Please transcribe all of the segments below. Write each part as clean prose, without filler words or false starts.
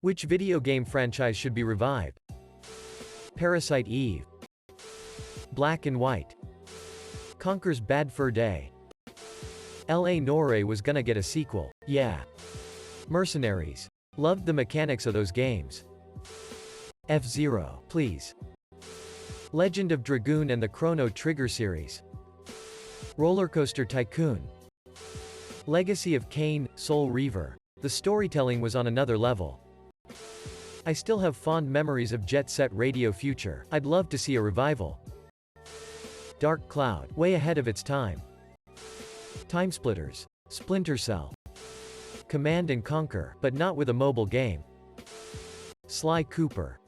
Which video game franchise should be revived? Parasite Eve. Black and White. Conker's Bad Fur Day. L.A. Noire was gonna get a sequel. Yeah. Mercenaries. Loved the mechanics of those games. F-Zero, please. Legend of Dragoon and the Chrono Trigger series. Rollercoaster Tycoon. Legacy of Kain, Soul Reaver. The storytelling was on another level. I still have fond memories of Jet Set Radio Future. I'd love to see a revival. Dark Cloud, way ahead of its time. Timesplitters. Splinter Cell. Command and Conquer, but not with a mobile game. Sly Cooper.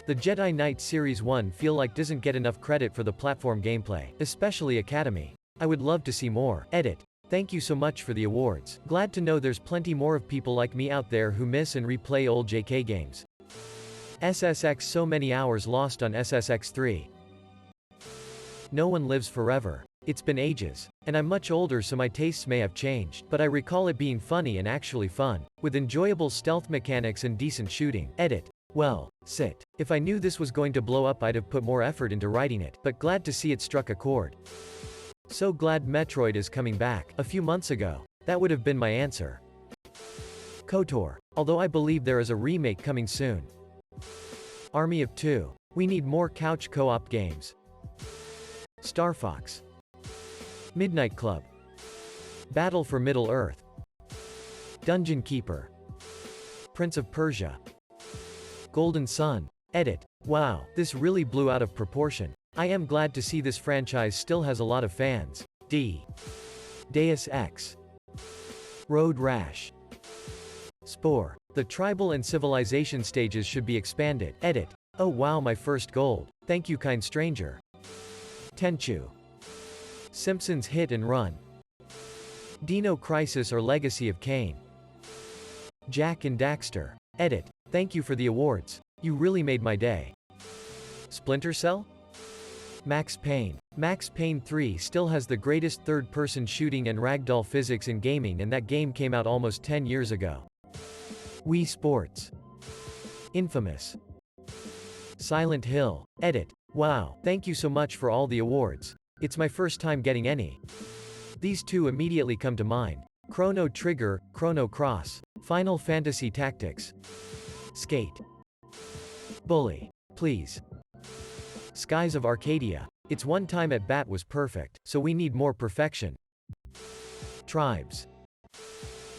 The Jedi Knight Series 1 feel like doesn't get enough credit for the platform gameplay, especially Academy. I would love to see more. Edit. Thank you so much for the awards. Glad to know there's plenty more of people like me out there who miss and replay old JK games. SSX, so many hours lost on SSX 3. No one lives forever. It's been ages. And I'm much older, so my tastes may have changed, but I recall it being funny and actually fun, with enjoyable stealth mechanics and decent shooting. Edit. Well, sit. If I knew this was going to blow up, I'd have put more effort into writing it, but glad to see it struck a chord. So glad Metroid is coming back. A few months ago, that would have been my answer. KOTOR. Although I believe there is a remake coming soon. Army of Two. We need more couch co-op games. Star Fox. Midnight Club. Battle for Middle-earth. Dungeon Keeper. Prince of Persia. Golden Sun. Edit. Wow, this really blew out of proportion. I am glad to see this franchise still has a lot of fans. Deus Ex. Road Rash. Spore. The tribal and civilization stages should be expanded. Edit. Oh wow, my first gold. Thank you, kind stranger. Tenchu. Simpsons Hit and Run. Dino Crisis or Legacy of Kain. Jak and Daxter. Edit. Thank you for the awards. You really made my day. Splinter Cell? Max Payne. Max Payne 3 still has the greatest third-person shooting and ragdoll physics in gaming, and that game came out almost 10 years ago. Wii Sports. Infamous. Silent Hill. Edit. Wow, thank you so much for all the awards. It's my first time getting any. These two immediately come to mind. Chrono Trigger, Chrono Cross. Final Fantasy Tactics. Skate. Bully. Please. Skies of Arcadia. Its one time at bat was perfect, so we need more perfection. Tribes.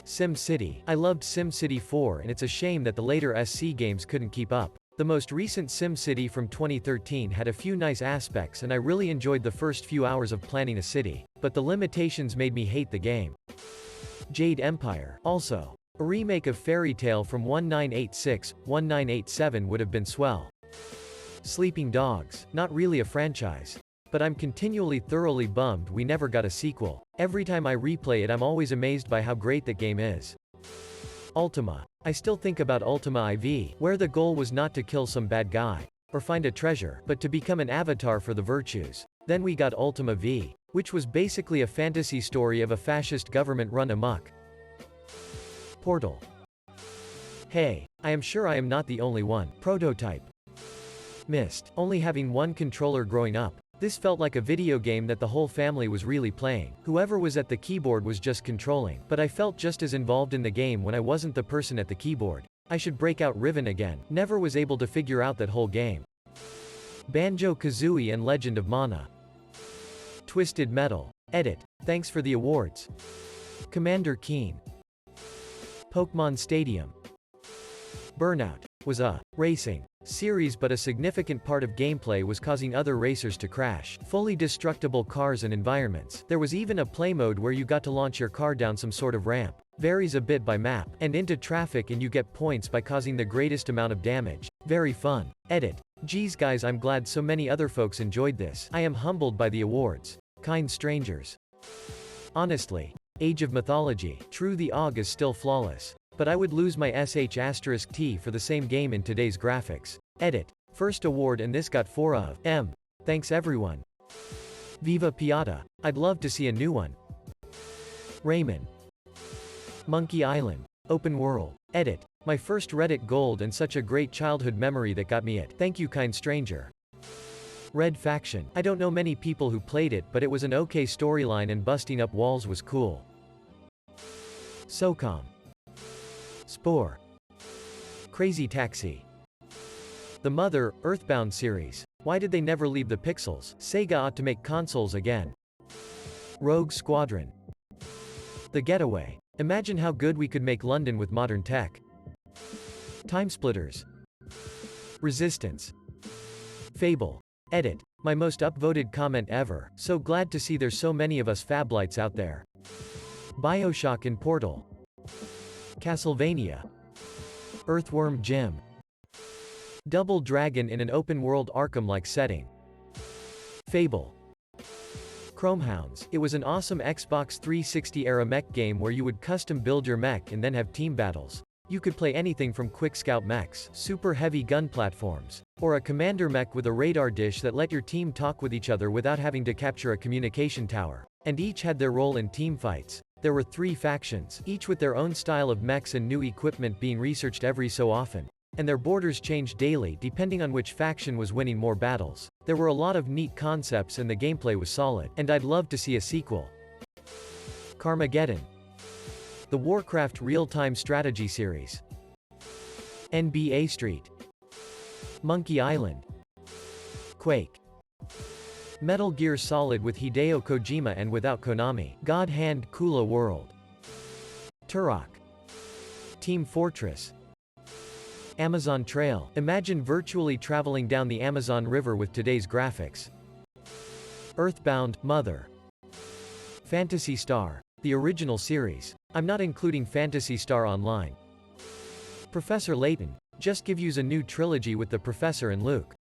Sim City. I loved Sim City 4, and it's a shame that the later SC games couldn't keep up. The most recent Sim City from 2013 had a few nice aspects, and I really enjoyed the first few hours of planning a city, but the limitations made me hate the game. Jade Empire. Also, a remake of Fairy Tail from 1986-1987 would have been swell. Sleeping Dogs. Not really a franchise. But I'm continually thoroughly bummed we never got a sequel. Every time I replay it, I'm always amazed by how great that game is. Ultima. I still think about Ultima IV, where the goal was not to kill some bad guy, or find a treasure, but to become an avatar for the virtues. Then we got Ultima V, which was basically a fantasy story of a fascist government run amok. Portal. Hey, I am sure I am not the only one. Prototype. Missed. Only having one controller growing up, this felt like a video game that the whole family was really playing. Whoever was at the keyboard was just controlling, but I felt just as involved in the game when I wasn't the person at the keyboard. I should break out Riven again. Never was able to figure out that whole game. Banjo-Kazooie and Legend of Mana. Twisted Metal. Edit. Thanks for the awards. Commander Keen. Pokemon Stadium. Burnout was a racing series, but a significant part of gameplay was causing other racers to crash. Fully destructible cars and environments. There was even a play mode where you got to launch your car down some sort of ramp. Varies a bit by map, and into traffic, and you get points by causing the greatest amount of damage. Very fun. Edit. Geez guys, I'm glad so many other folks enjoyed this. I am humbled by the awards. Kind strangers. Honestly. Age of Mythology. True, the OG is still flawless. But I would lose my *T for the same game in today's graphics. Edit. First award, and this got 4 of M. Thanks everyone. Viva Piata. I'd love to see a new one. Rayman. Monkey Island. Open world. Edit. My first Reddit gold and such a great childhood memory that got me it. Thank you, kind stranger. Red Faction. I don't know many people who played it, but it was an okay storyline and busting up walls was cool. SOCOM. Spore. Crazy Taxi. The Mother, Earthbound series. Why did they never leave the pixels? Sega ought to make consoles again. Rogue Squadron. The Getaway. Imagine how good we could make London with modern tech. Timesplitters. Resistance. Fable. Edit. My most upvoted comment ever, so glad to see there's so many of us Fablites out there. BioShock and Portal. Castlevania. Earthworm Jim. Double Dragon in an open-world Arkham-like setting. Fable. Chromehounds. It was an awesome Xbox 360-era mech game where you would custom build your mech and then have team battles. You could play anything from quick scout mechs, super heavy gun platforms, or a commander mech with a radar dish that let your team talk with each other without having to capture a communication tower. And each had their role in team fights. There were 3 factions, each with their own style of mechs and new equipment being researched every so often. And their borders changed daily depending on which faction was winning more battles. There were a lot of neat concepts and the gameplay was solid. And I'd love to see a sequel. Carmageddon. The Warcraft real-time strategy series. NBA Street. Monkey Island. Quake. Metal Gear Solid with Hideo Kojima and without Konami. God Hand Kula World. Turok. Team Fortress. Amazon Trail. Imagine virtually traveling down the Amazon River with today's graphics. Earthbound, Mother. Phantasy Star. The original series. I'm not including Phantasy Star Online. Professor Layton. Just give yous a new trilogy with the Professor and Luke.